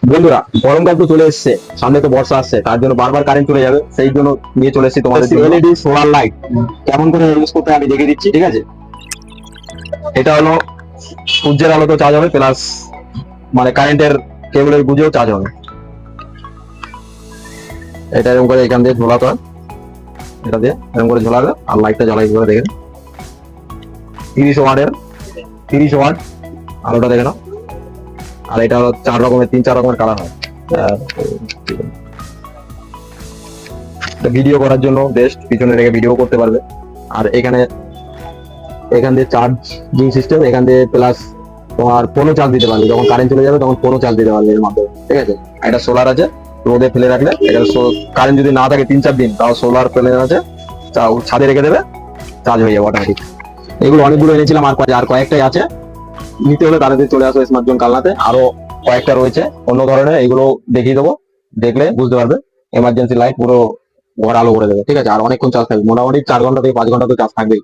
বন্ধুরা, গরমকাল তো চলে এসছে, সামনে তো বর্ষা আসছে, তার জন্য বারবার কারেন্ট চলে যাবে, সেই জন্য নিয়ে চলে এসেছি তোমাদের এলইডি সোলার লাইট। কেমন করে ইউজ করতে হয় আমি দেখিয়ে দিচ্ছি, ঠিক আছে? এটা হলো সূর্যের আলো তো চার্জ হবে, প্লাস মানে কারেন্টের কেবলের গুজেও চার্জ হবে। এটা এরকম করে এখান দিয়ে ঝোলাতে হয়, এটা দিয়ে এরকম করে ঝোলাবে, আর লাইটটা জ্বালাই করে দেখেন 30 ওয়াটের, 30 ওয়াট আলোটা দেখে নাও। আর এটা হলো 3-4 রকমের কালার হয়। ভিডিও করার জন্য বেস্ট, পিছনে রেখে ভিডিও করতে পারবে। আর এখান দিয়ে চার্জিং সিস্টেম, এখান দিয়ে প্লাস তোমার ফোনও চার্জ দিতে পারবে, যখন কারেন্ট চলে যাবে তখন ফোনও চার্জ দিতে পারবে এর মাধ্যমে, ঠিক আছে? এটা সোলার আছে, রোদে ফেলে রাখলে, এটা কারেন্ট যদি না থাকে 3-4 দিন, তাও সোলার প্যানেল আছে, ছাদে রেখে দেবে, চার্জ হয়ে যাবে অটোমেটিক। এগুলো অনেকগুলো এনেছিলাম, আর কয়েকটাই আছে, নিতে হলে তাদের চলে আসো স্মার্ট জোন কালনাতে। আরো কয়েকটা রয়েছে অন্য ধরনের, এগুলো দেখিয়ে দেবো, দেখলে বুঝতে পারবে। এমার্জেন্সি লাইট পুরো ঘর আলো করে দেবে, ঠিক আছে? আর অনেকক্ষণ চার্জ থাকবে, মোটামুটি 4 ঘন্টা থেকে 5 ঘন্টা তো চার্জ থাকবেই।